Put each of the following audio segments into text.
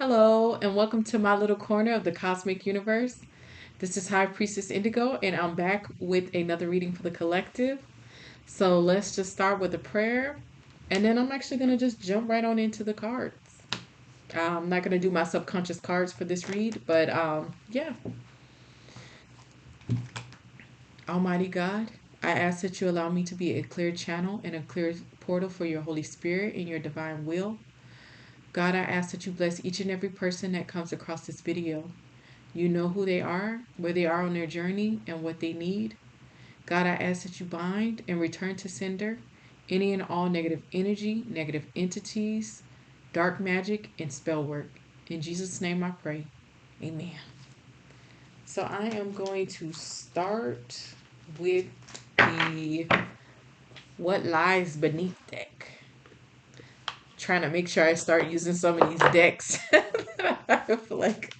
Hello, and welcome to my little corner of the cosmic universe. This is High Priestess Indigo, and I'm back with another reading for the collective. So let's just start with a prayer, and then I'm actually going to just jump right on into the cards. I'm not going to do my subconscious cards for this read, but yeah. Almighty God, I ask that you allow me to be a clear channel and a clear portal for your Holy Spirit and your divine will. God, I ask that you bless each and every person that comes across this video. You know who they are, where they are on their journey, and what they need. God, I ask that you bind and return to sender any and all negative energy, negative entities, dark magic, and spell work. In Jesus' name I pray. Amen. So I am going to start with the What Lies Beneath deck. Trying to make sure I start using some of these decks. I feel like,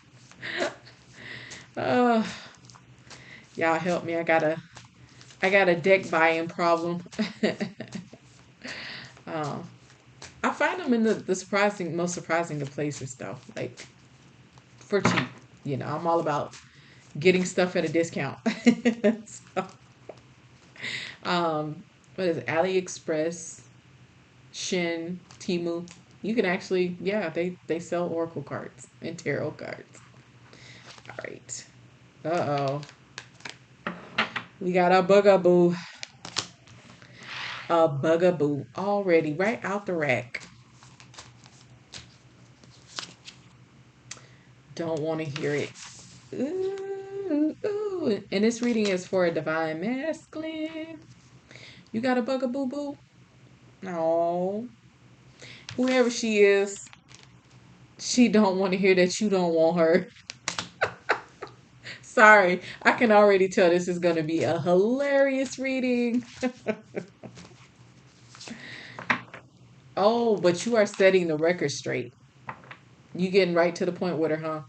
oh, y'all help me. I got a deck buying problem. um, I find them in the most surprising of places though. Like for cheap. I'm all about getting stuff at a discount. so, what is it? AliExpress, Shin, Timu. You can actually, yeah, they sell oracle cards and tarot cards. All right. Uh oh. We got a bugaboo. A bugaboo already right out the rack. Don't want to hear it. Ooh, ooh. And this reading is for a divine masculine. You got a bugaboo boo? No. Whoever she is, she don't want to hear that you don't want her. Sorry, I can already tell this is going to be a hilarious reading. Oh, but you are setting the record straight. You getting right to the point with her, huh?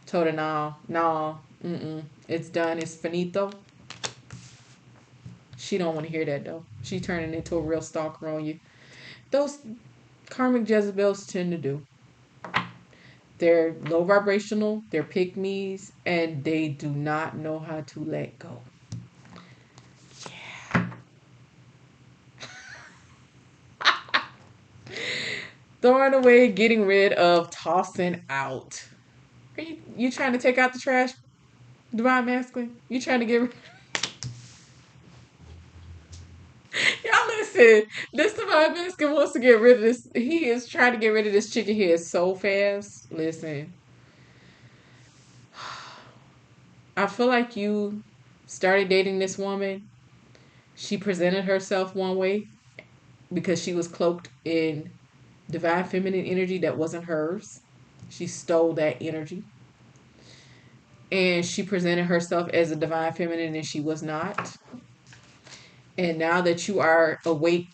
Told her, no, it's done. It's finito. She don't want to hear that though. She turning into a real stalker on you. Those karmic Jezebels tend to do. They're low vibrational, they're pick me's, and they do not know how to let go. Yeah. Throwing away, getting rid of, tossing out. Are you trying to take out the trash, divine masculine? You trying to get rid? Y'all listen, this divine masculine wants to get rid of this. He is trying to get rid of this chicken head so fast. Listen. I feel like you started dating this woman. She presented herself one way because she was cloaked in divine feminine energy that wasn't hers. She stole that energy. And she presented herself as a divine feminine and she was not. And now that you are awake,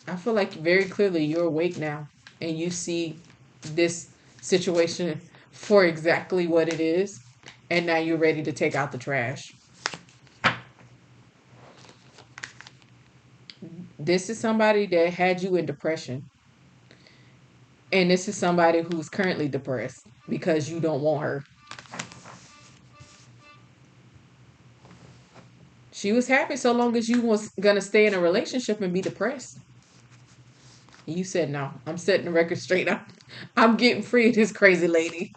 I feel like very clearly you're awake now and you see this situation for exactly what it is. And now you're ready to take out the trash. This is somebody that had you in depression. And this is somebody who's currently depressed because you don't want her. She was happy so long as you was gonna stay in a relationship and be depressed. You said no. I'm setting the record straight. I'm getting free of this crazy lady.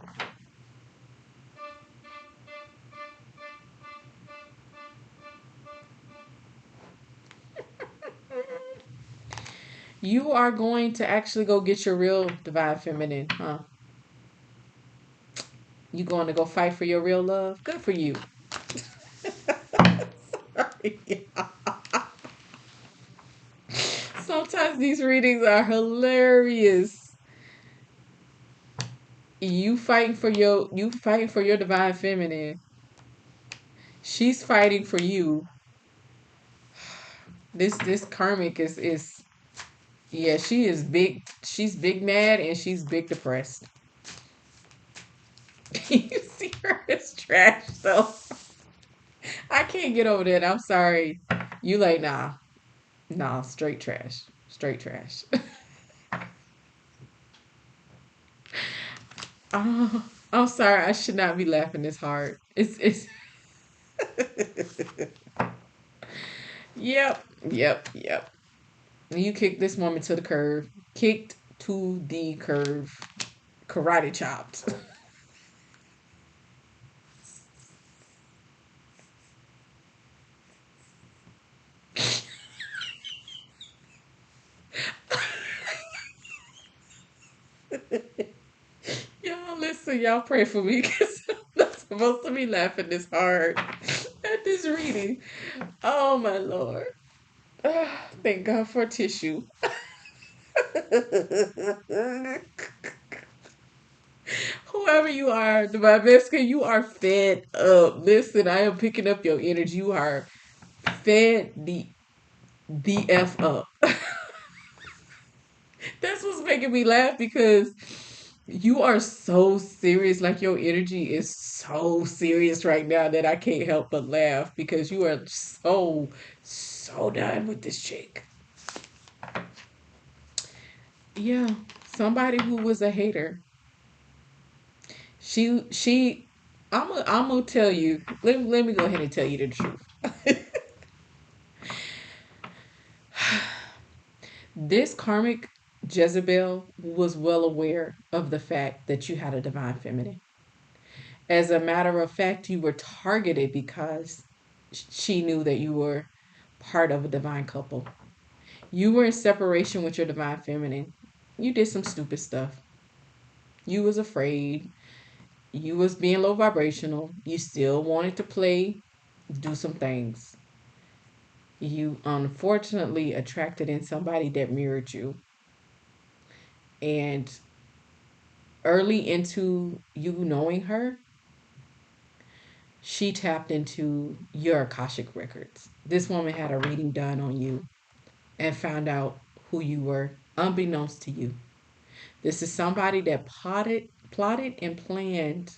You are going to actually go get your real divine feminine, huh? You going to go fight for your real love? Good for you. Sorry. Sometimes these readings are hilarious. You fighting for your divine feminine. She's fighting for you. This karmic is yeah, she is big. She's big mad and she's big depressed. You see her as trash though. I can't get over that. I'm sorry. You like nah, straight trash. Straight trash. I'm sorry. I should not be laughing this hard. It's. Yep. Yep. Yep. You kicked this woman to the curb. Kicked to the curve. Karate chopped. Y'all listen. Y'all pray for me because I'm not supposed to be laughing this hard at this reading. Oh my lord. Thank God for tissue. Whoever you are, my biscuit, you are fed up. Listen, I am picking up your energy. You are fed the f up. That's what's making me laugh because you are so serious. Like your energy is so serious right now that I can't help but laugh because you are so done with this chick. Yeah, somebody who was a hater. She I'm gonna tell you. Let me go ahead and tell you the truth. This karmic Jezebel was well aware of the fact that you had a divine feminine. As a matter of fact, you were targeted because she knew that you were part of a divine couple. You were in separation with your divine feminine. You did some stupid stuff. You was afraid. You was being low vibrational. You still wanted to play, do some things. You unfortunately attracted in somebody that mirrored you. And early into you knowing her, she tapped into your Akashic records. This woman had a reading done on you and found out who you were, unbeknownst to you. This is somebody that plotted and planned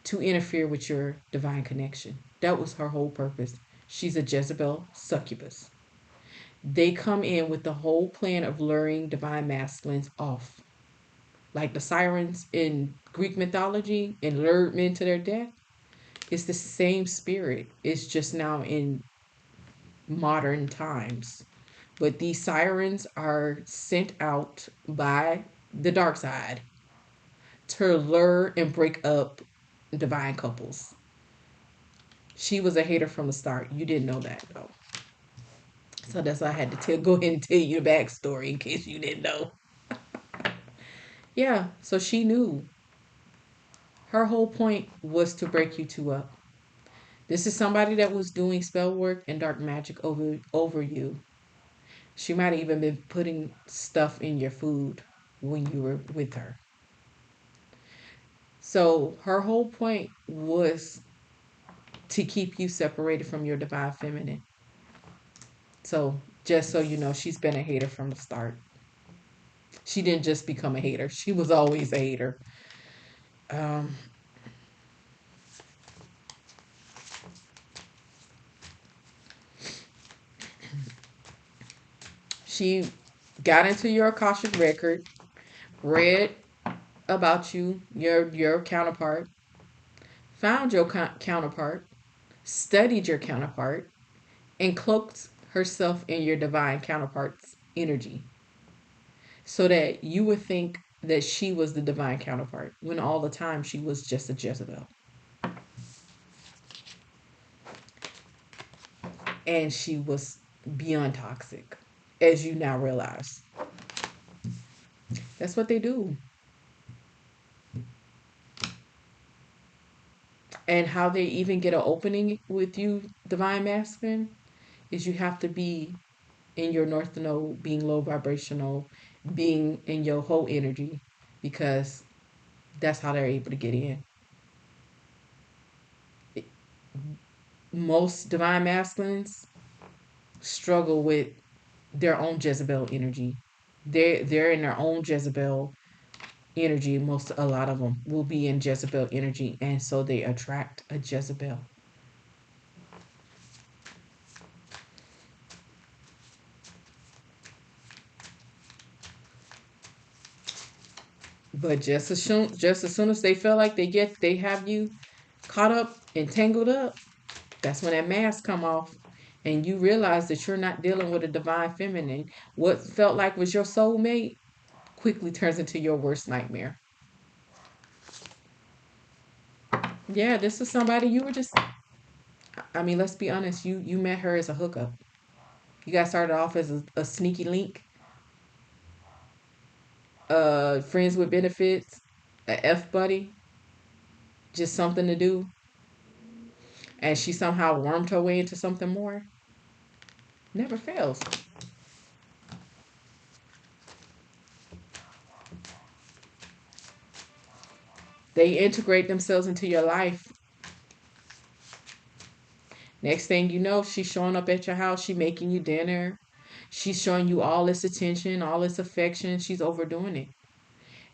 to interfere with your divine connection. That was her whole purpose. She's a Jezebel succubus. They come in with the whole plan of luring divine masculines off. Like the sirens in Greek mythology and lured men to their death. It's the same spirit. It's just now in modern times. But these sirens are sent out by the dark side to lure and break up divine couples. She was a hater from the start. You didn't know that though. So that's why I had to go ahead and tell you the backstory in case you didn't know. Yeah, so she knew. Her whole point was to break you two up. This is somebody that was doing spell work and dark magic over you. She might have even been putting stuff in your food when you were with her. So her whole point was to keep you separated from your divine feminine. So just so you know, she's been a hater from the start. She didn't just become a hater. She was always a hater. Um, she got into your Akashic record, read about you, your counterpart, found your counterpart, studied your counterpart, and cloaked herself in your divine counterpart's energy so that you would think that she was the divine counterpart when all the time she was just a Jezebel. And she was beyond toxic, as you now realize. That's what they do. And how they even get an opening with you, divine masculine, is you have to be in your north node, being low vibrational, being in your whole energy, because that's how they're able to get in. Most divine masculines struggle with their own Jezebel energy. They're in their own Jezebel energy. A lot of them will be in Jezebel energy, and so they attract a Jezebel. But just as soon as they feel like they have you caught up and tangled up, that's when that mask come off, and you realize that you're not dealing with a divine feminine. What felt like was your soulmate quickly turns into your worst nightmare. Yeah, this is somebody you were just. I mean, let's be honest. You met her as a hookup. You guys started off as a sneaky link, friends with benefits, a F buddy, just something to do, and she somehow wormed her way into something more. Never fails. They integrate themselves into your life. Next thing you know, she's showing up at your house. She making you dinner. She's showing you all this attention, all this affection. She's overdoing it.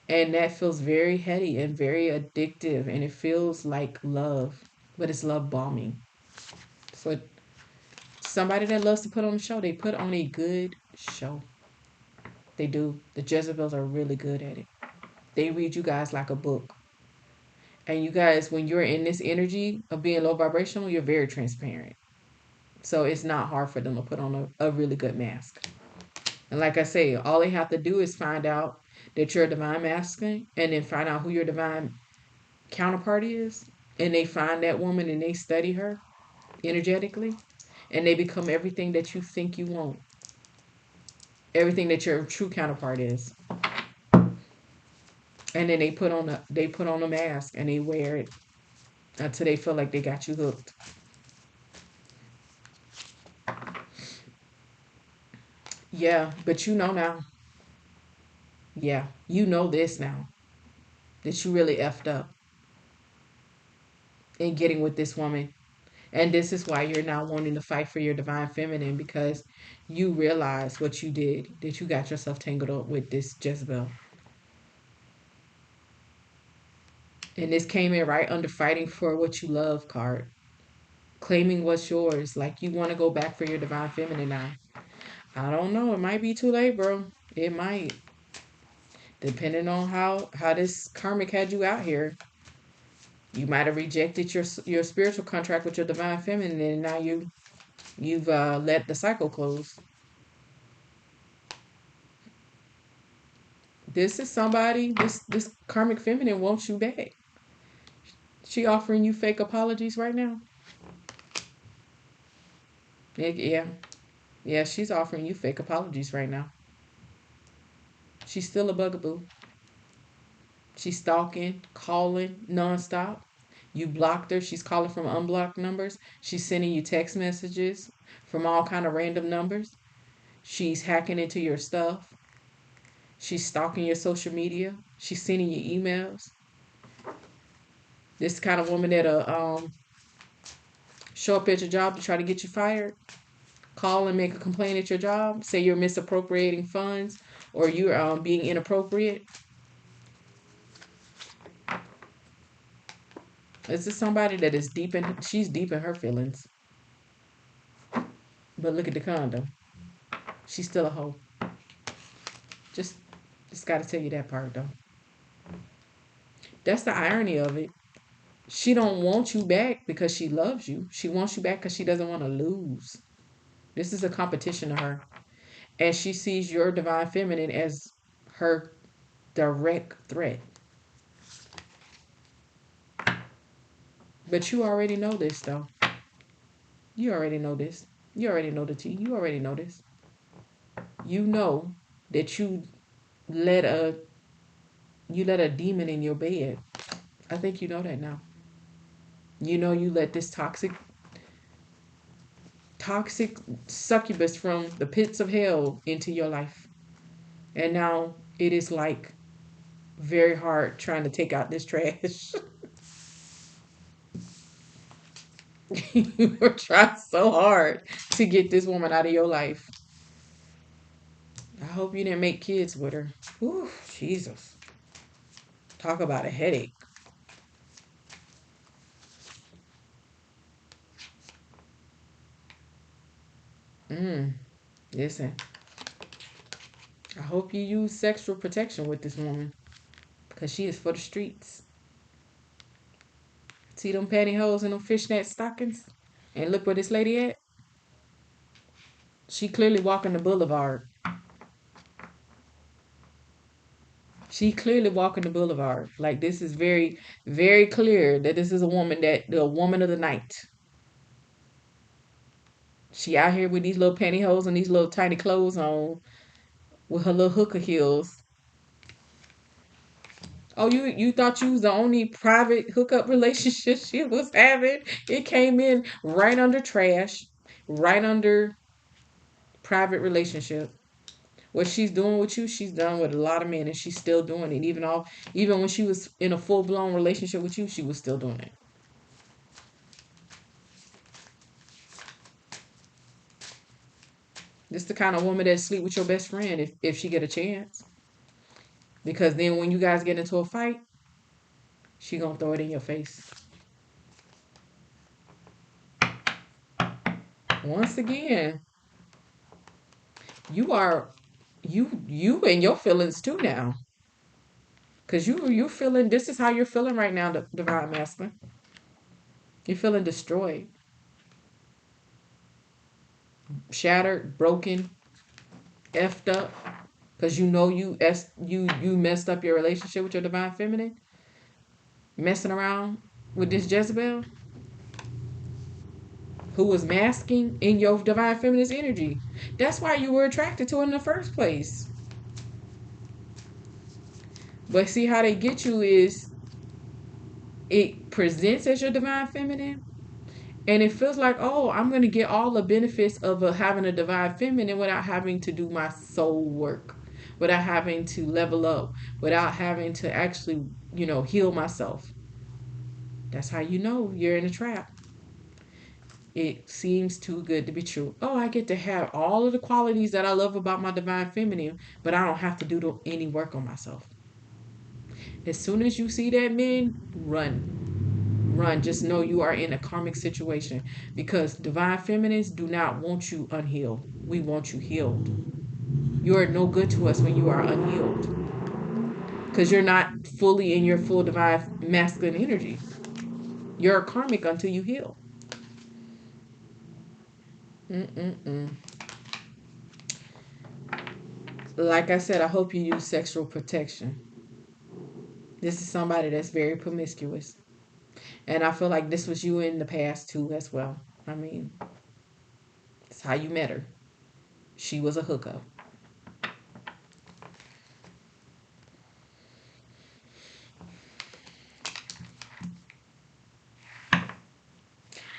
And that feels very heady and very addictive. And it feels like love, but it's love bombing. So somebody that loves to put on a show, they put on a good show. They do. The Jezebels are really good at it. They read you guys like a book. And you guys, when you're in this energy of being low vibrational, you're very transparent. So it's not hard for them to put on a really good mask. And like I say, all they have to do is find out that you're a divine masculine and then find out who your divine counterpart is. And they find that woman and they study her energetically. And they become everything that you think you want. Everything that your true counterpart is. And then they put on a mask and they wear it until they feel like they got you hooked. Yeah, but you know now. Yeah, you know this now. That you really effed up in getting with this woman. And this is why you're now wanting to fight for your divine feminine, because you realize what you did, that you got yourself tangled up with this Jezebel. And this came in right under fighting for what you love card. Claiming what's yours. Like you want to go back for your divine feminine now. I don't know. It might be too late, bro. It might. Depending on how this karmic had you out here. You might have rejected your spiritual contract with your divine feminine, and now you've let the cycle close. This is somebody. This karmic feminine wants you back. She offering you fake apologies right now. Yeah, yeah. She's offering you fake apologies right now. She's still a bugaboo. She's stalking, calling nonstop. You blocked her. She's calling from unblocked numbers. She's sending you text messages from all kind of random numbers. She's hacking into your stuff. She's stalking your social media. She's sending you emails. This kind of woman that'll show up at your job to try to get you fired. Call and make a complaint at your job. Say you're misappropriating funds or you're being inappropriate. This is somebody that is she's deep in her feelings. But look at the condom. She's still a hoe. Just, just got to tell you that part though. That's the irony of it. She don't want you back because she loves you. She wants you back because she doesn't want to lose. This is a competition to her. And she sees your divine feminine as her direct threat. But you already know this, though. You already know this. You already know the tea. You already know this. You know that let a let a demon in your bed. I think you know that now. You know you let this toxic succubus from the pits of hell into your life. And now it is like very hard trying to take out this trash. You were trying so hard to get this woman out of your life. I hope you didn't make kids with her. Whew, Jesus. Talk about a headache. Listen, I hope you use sexual protection with this woman. Because she is for the streets. See them pantyhose and them fishnet stockings? And look where this lady at. She clearly walking the boulevard. She clearly walking the boulevard. Like this is very, very clear that this is a woman that the woman of the night. She out here with these little pantyhose and these little tiny clothes on with her little hooker heels. Oh, you thought you was the only private hookup relationship she was having? It came in right under trash, right under private relationship. What she's doing with you, she's done with a lot of men, and she's still doing it. Even when she was in a full blown relationship with you, she was still doing it. This the kind of woman that sleep with your best friend if she get a chance. Because then when you guys get into a fight, she gonna throw it in your face. Once again, you are you and your feelings too now. Cause you feeling this is how you're feeling right now, Divine Masculine. You're feeling destroyed, shattered, broken, effed up. Cause you know you messed up your relationship with your Divine Feminine, messing around with this Jezebel who was masking in your Divine Feminine's energy. That's why you were attracted to it in the first place. But see how they get you is it presents as your Divine Feminine, and it feels like, oh, I'm going to get all the benefits of having a Divine Feminine without having to do my soul work, without having to level up, without having to actually, heal myself. That's how you know you're in a trap. It seems too good to be true. Oh, I get to have all of the qualities that I love about my Divine Feminine, but I don't have to do any work on myself. As soon as you see that, man, run. Run. Just know you are in a karmic situation because Divine Feminines do not want you unhealed. We want you healed. You are no good to us when you are unhealed because you're not fully in your full Divine Masculine energy. You're a karmic until you heal. Mm-mm-mm. Like I said, I hope you use sexual protection. This is somebody that's very promiscuous. And I feel like this was you in the past too, as well. I mean, it's how you met her. She was a hookup.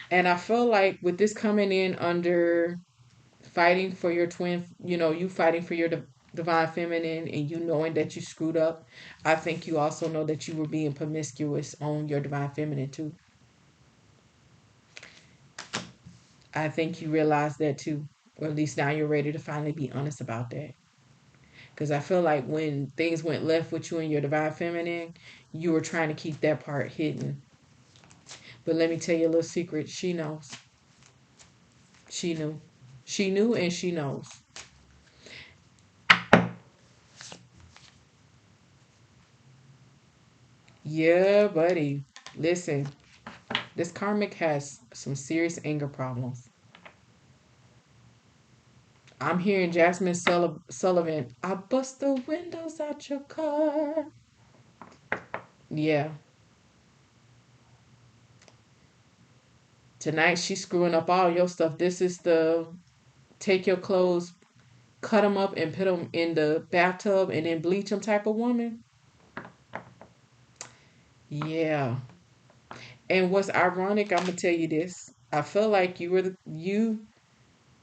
And I feel like with this coming in under fighting for your twin, you fighting for your divine feminine and you knowing that you screwed up, I think you also know that you were being promiscuous on your divine feminine too. I think you realize that too. Or at least now you're ready to finally be honest about that. Because I feel like when things went left with you and your divine feminine, you were trying to keep that part hidden. But let me tell you a little secret. She knows. She knew. She knew and she knows. Yeah, buddy. Listen, this karmic has some serious anger problems. I'm hearing Jasmine Sullivan. I bust the windows out your car. Yeah. Tonight she's screwing up all your stuff. This is the take your clothes, cut them up, and put them in the bathtub and then bleach them type of woman. Yeah. And what's ironic, I'm gonna tell you this. I feel like you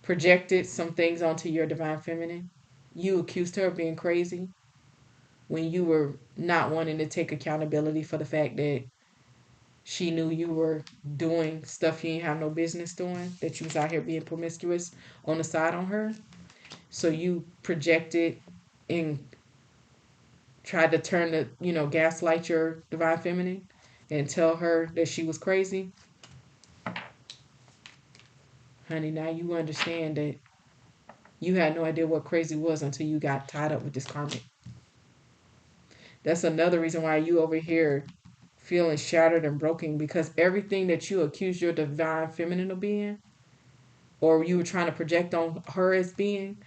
projected some things onto your divine feminine. You accused her of being crazy when you were not wanting to take accountability for the fact that she knew you were doing stuff you didn't have no business doing, that you was out here being promiscuous on the side on her. So you projected and tried to turn the, gaslight your divine feminine and tell her that she was crazy. Honey, now you understand that you had no idea what crazy was until you got tied up with this karmic. That's another reason why you over here feeling shattered and broken, because everything that you accuse your divine feminine of being, or you were trying to project on her as being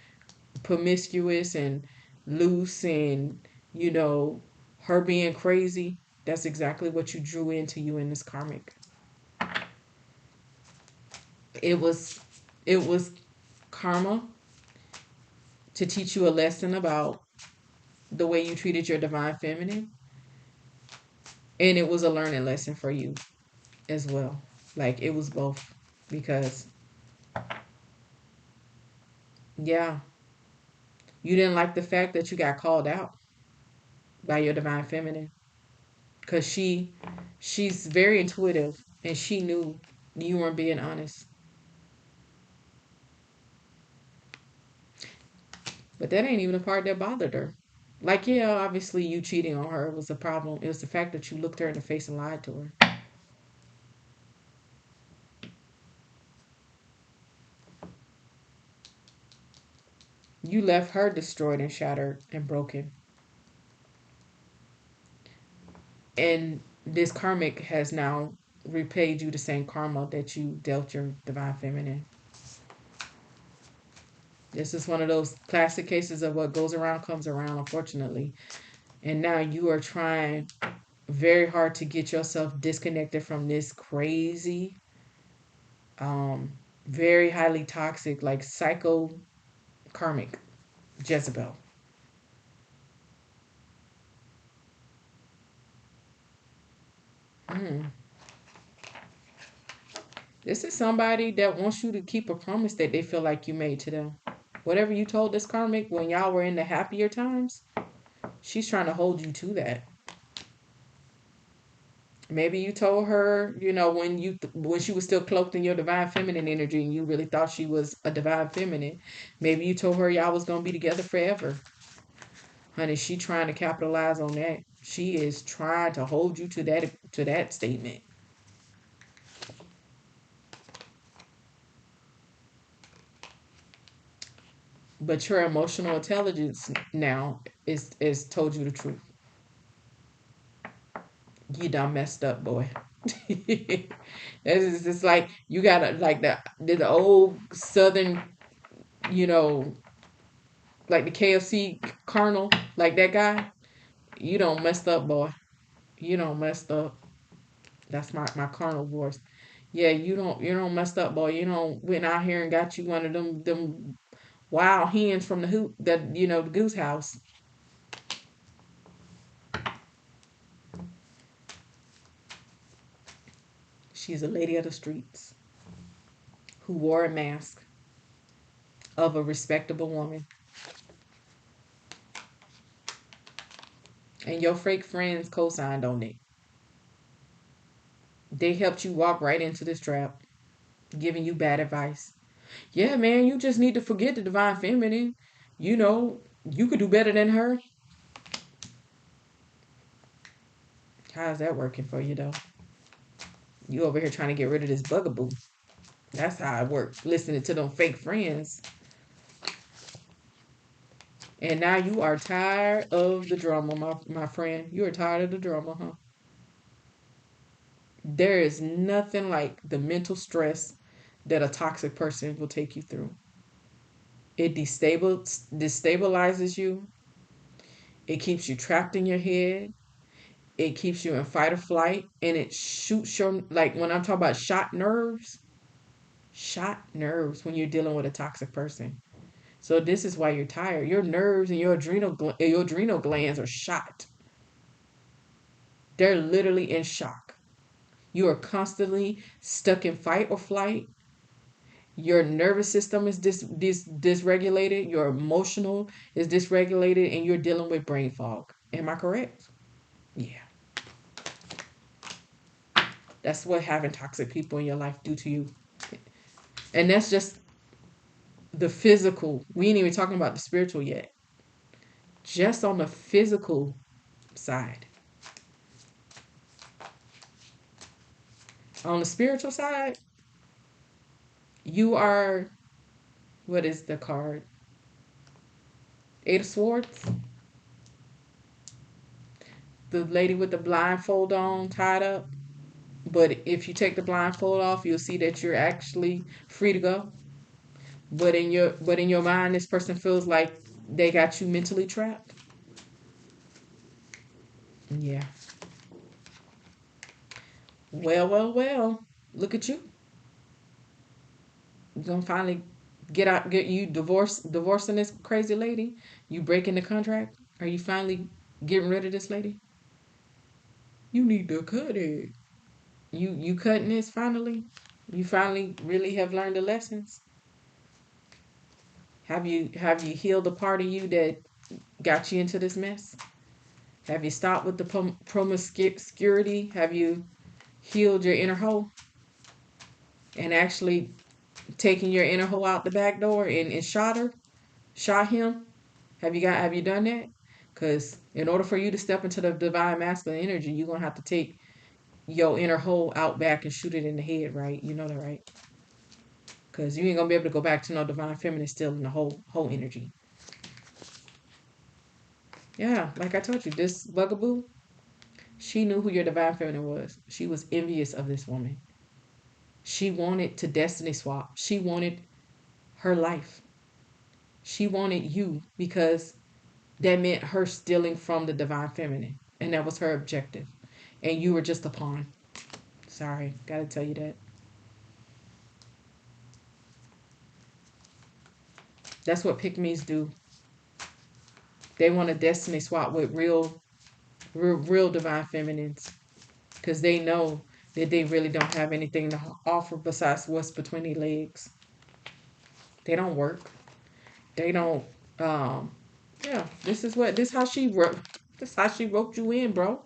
promiscuous and loose and, you know, her being crazy, that's exactly what you drew into you in this karmic. It was it was karma to teach you a lesson about the way you treated your divine feminine, and it was a learning lesson for you as well. Like, it was both, because yeah, you didn't like the fact that you got called out by your divine feminine, because she's very intuitive, and she knew you weren't being honest. But that ain't even the part that bothered her. Like, yeah, obviously you cheating on her was a problem. It was the fact that you looked her in the face and lied to her. You left her destroyed and shattered and broken. And this karmic has now repaid you the same karma that you dealt your divine feminine. This is one of those classic cases of what goes around comes around, unfortunately. And now you are trying very hard to get yourself disconnected from this crazy, um, very highly toxic, like psycho karmic Jezebel. Mm. This is somebody that wants you to keep a promise that they feel like you made to them. Whatever you told this karmic when y'all were in the happier times, she's trying to hold you to that. Maybe you told her, when she was still cloaked in your divine feminine energy and you really thought she was a divine feminine. Maybe you told her y'all was gonna be together forever. Honey, she trying to capitalize on that. She is trying to hold you to that statement. But your emotional intelligence now is told you the truth. You done messed up, boy. It's like you gotta, like, the old southern, you know, like the KFC Colonel, like that guy. You don't messed up, boy. You don't messed up. That's my Colonel voice. Yeah, you don't messed up, boy. You don't went out here and got you one of them wild hens from the hoop, that, the goose house. She's a lady of the streets who wore a mask of a respectable woman. And your fake friends co-signed on it. They helped you walk right into this trap, giving you bad advice. Yeah, man, you just need to forget the divine feminine. You could do better than her. How's that working for you, though? You over here trying to get rid of this bugaboo. That's how it works. Listening to them fake friends. And now you are tired of the drama, my friend. You are tired of the drama, huh? There is nothing like the mental stress that a toxic person will take you through. It destabilizes you. It keeps you trapped in your head. It keeps you in fight or flight. And it shoots your, like, when I'm talking about shot nerves when you're dealing with a toxic person. So this is why you're tired. Your nerves and your adrenal glands are shot. They're literally in shock. You are constantly stuck in fight or flight. Your nervous system is dysregulated. Your emotional is dysregulated, and you're dealing with brain fog. Am I correct? Yeah. That's what having toxic people in your life do to you. And that's just the physical. We ain't even talking about the spiritual yet. Just on the physical side. On the spiritual side, you are, what is the card? Eight of Swords. the lady with the blindfold on, tied up. But if you take the blindfold off, you'll see that you're actually free to go. But in your mind, this person feels like they got you mentally trapped. Yeah. Well, well, well. Look at you. You're gonna finally get you divorcing this crazy lady. You breaking the contract. Are you finally getting rid of this lady? You need to cut it. You cutting this finally? You finally really have learned the lessons? Have you healed the part of you that got you into this mess? Have you stopped with the promiscuity? Have you healed your inner hole and actually taken your inner hole out the back door and shot her? Shot him? Have you done that? Because in order for you to step into the divine masculine energy, you're gonna have to take your inner hole out back and shoot it in the head, right? You know that, right? Because you ain't gonna be able to go back to no divine feminine still in the whole energy. Yeah, like I told you, this bugaboo, she knew who your divine feminine was. She was envious of this woman. She wanted to destiny swap. She wanted her life. She wanted you because that meant her stealing from the divine feminine. And that was her objective. And you were just a pawn. Sorry, gotta tell you that. That's what pick me's do. They want a destiny swap with real divine feminines. Because they know that they really don't have anything to offer besides what's between their legs. They don't work. They don't. Um, yeah, this how she wrote. This how she wrote you in, bro.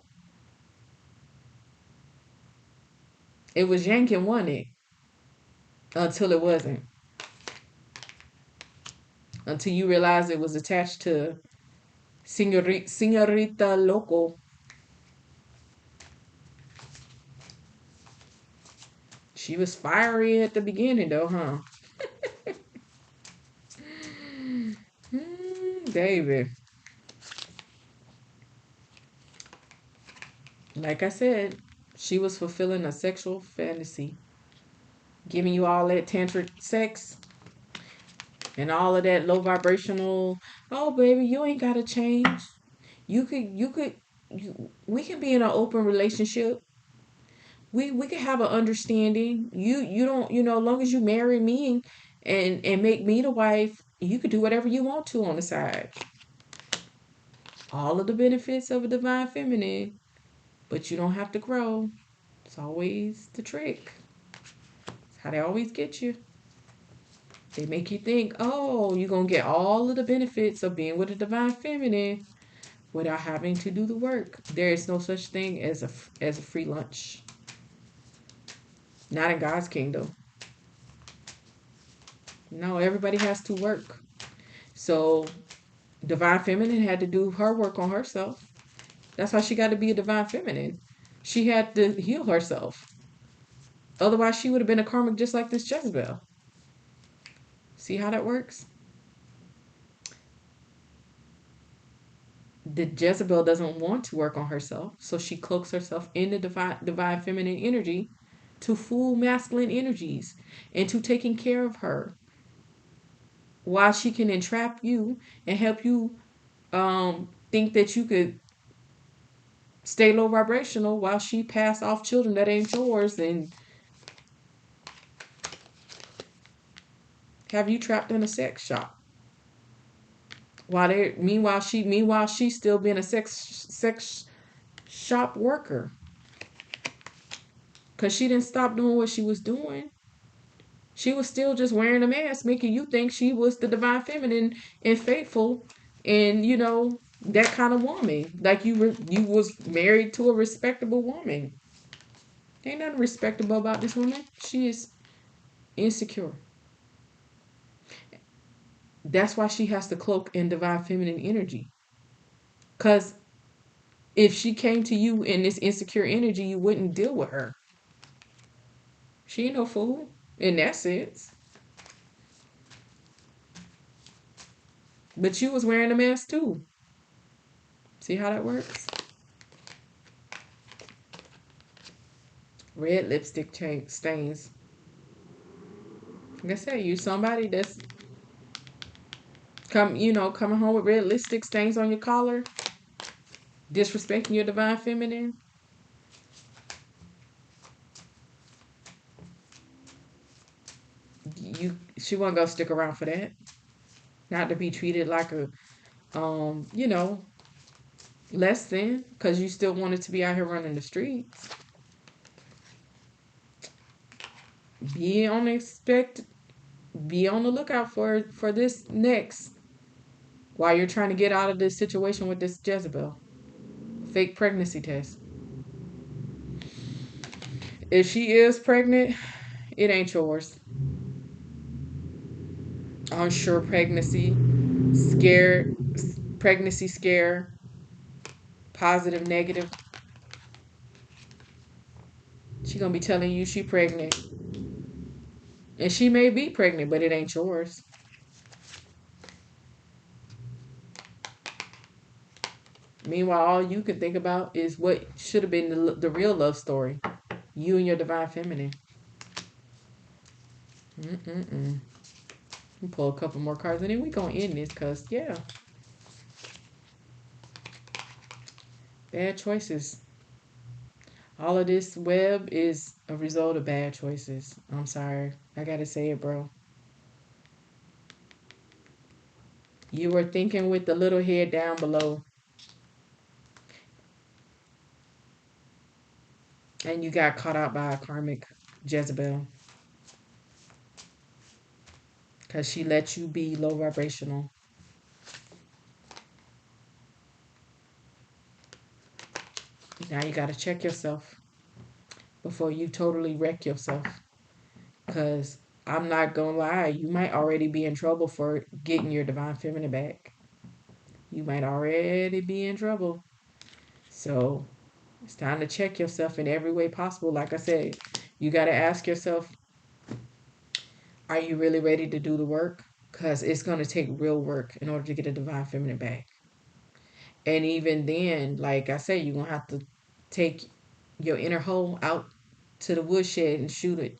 It was yanking, wasn't it? Until it wasn't. Until you realized it was attached to Senorita Loco. She was fiery at the beginning, though, huh? David. Like I said, she was fulfilling a sexual fantasy, giving you all that tantric sex and all of that low vibrational. Oh, baby, you ain't gotta change. We can be in an open relationship. We can have an understanding. You don't, as long as you marry me and make me the wife, you could do whatever you want to on the side. All of the benefits of a divine feminine, but you don't have to grow. It's always the trick. It's how they always get you. They make you think, oh, you're going to get all of the benefits of being with a divine feminine without having to do the work. There is no such thing as a free lunch. Not in God's kingdom. No, everybody has to work. So divine feminine had to do her work on herself. That's why she got to be a divine feminine. She had to heal herself. Otherwise, she would have been a karmic just like this Jezebel. See how that works? The Jezebel doesn't want to work on herself, so she cloaks herself in the divine feminine energy to fool masculine energies into taking care of her, while she can entrap you and help you think that you could stay low vibrational while she pass off children that ain't yours and have you trapped in a sex shop. Meanwhile she's still being a sex shop worker because she didn't stop doing what she was doing. She was still just wearing a mask, making you think she was the divine feminine and faithful, and that kind of woman. Like you was married to a respectable woman. Ain't nothing respectable about this woman. She is insecure. That's why she has to cloak in divine feminine energy. Cause if she came to you in this insecure energy, you wouldn't deal with her. She ain't no fool in that sense. But you was wearing a mask too. See how that works? Red lipstick stains. Like I said, you somebody that's coming home with red lipstick stains on your collar, disrespecting your divine feminine. She wasn't gonna stick around for that. Not to be treated like a you know, less than, because you still wanted to be out here running the streets. Be on expect be on the lookout for this next while you're trying to get out of this situation with this Jezebel. Fake pregnancy test. If she is pregnant, it ain't yours. Unsure pregnancy, scared pregnancy scare, positive, negative. She gonna be telling you she pregnant. And she may be pregnant, but it ain't yours. Meanwhile, all you can think about is what should have been the real love story. You and your divine feminine. Mm-mm-mm. We pull a couple more cards and then we gonna end this because, yeah, bad choices. All of this web is a result of bad choices. I'm sorry. I gotta say it, bro. You were thinking with the little head down below and you got caught out by a karmic Jezebel because she let you be low vibrational. Now you gotta check yourself before you totally wreck yourself. Because I'm not gonna lie, you might already be in trouble for getting your divine feminine back. You might already be in trouble. So it's time to check yourself in every way possible. Like I said, you got to ask yourself, are you really ready to do the work? Because it's going to take real work in order to get a divine feminine back. And even then, like I said, you're going to have to take your inner hoe out to the woodshed and shoot it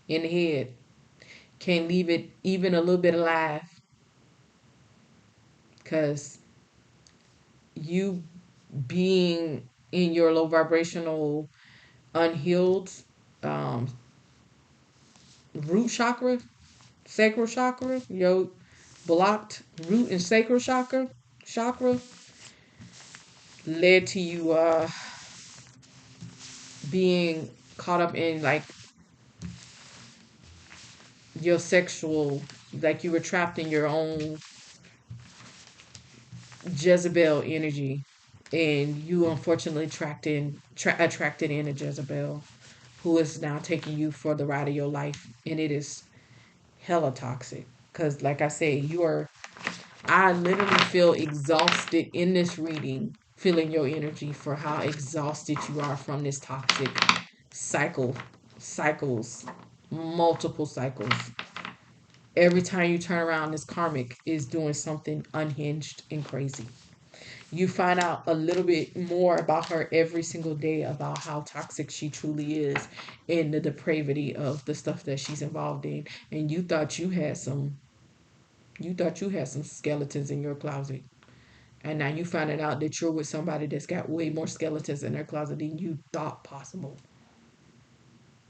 in the head. Can't leave it even a little bit alive because you being in your low vibrational, unhealed um, root chakra, sacral chakra, your blocked root and sacral chakra led to you being caught up in like your sexual, like you were trapped in your own Jezebel energy, and you unfortunately attracted in a Jezebel who is now taking you for the ride of your life, and it is hella toxic. Cause like I say, I literally feel exhausted in this reading, feeling your energy for how exhausted you are from this toxic cycle, cycles, multiple cycles. Every time you turn around, this karmic is doing something unhinged and crazy. You find out a little bit more about her every single day about how toxic she truly is and the depravity of the stuff that she's involved in. And you thought you had some skeletons in your closet. And now you finding out that you're with somebody that's got way more skeletons in their closet than you thought possible.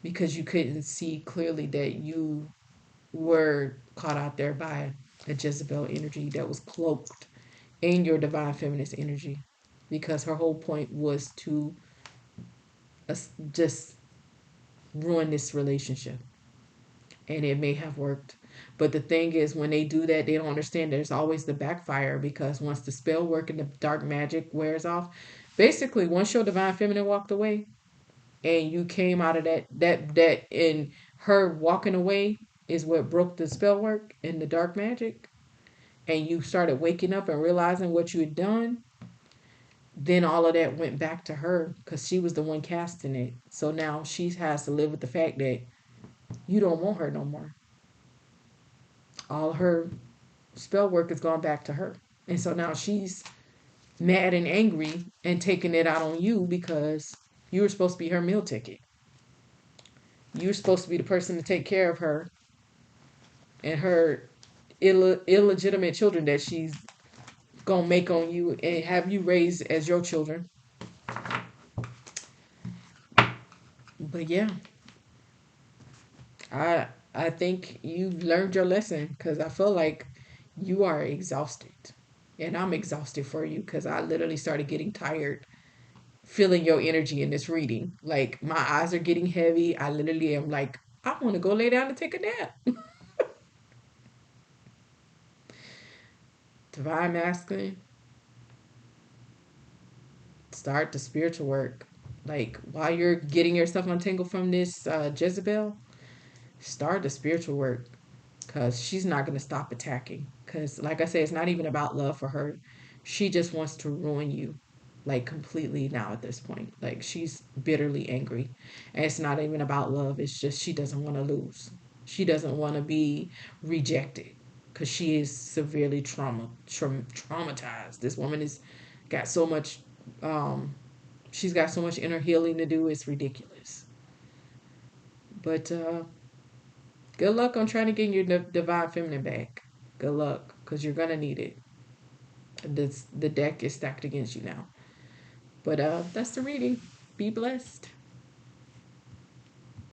Because you couldn't see clearly that you were caught out there by a Jezebel energy that was cloaked in your divine feminist energy. Because her whole point was to just ruin this relationship. And it may have worked. But the thing is, when they do that, they don't understand there's always the backfire because once the spell work and the dark magic wears off, basically, once your divine feminine walked away and you came out of that, and her walking away is what broke the spell work and the dark magic, and you started waking up and realizing what you had done, then all of that went back to her because she was the one casting it. So now she has to live with the fact that you don't want her no more. All her spell work has gone back to her. And so now she's mad and angry and taking it out on you because you were supposed to be her meal ticket. You're supposed to be the person to take care of her and her illegitimate children that she's gonna make on you and have you raised as your children. But yeah, I I think you've learned your lesson because I feel like you are exhausted, and I'm exhausted for you because I literally started getting tired feeling your energy in this reading. Like my eyes are getting heavy. I literally am like, I want to go lay down and take a nap. Divine masculine, start the spiritual work. Like while you're getting yourself untangled from this Jezebel, start the spiritual work because she's not going to stop attacking. Because, like I said, it's not even about love for her. She just wants to ruin you, like completely now at this point. Like she's bitterly angry. And it's not even about love, it's just she doesn't want to lose. She doesn't want to be rejected because she is severely traumatized. This woman is got so much, um, she's got so much inner healing to do, it's ridiculous. But good luck on trying to get your divine feminine back. Good luck, because you're gonna need it. The deck is stacked against you now. But that's the reading. Be blessed.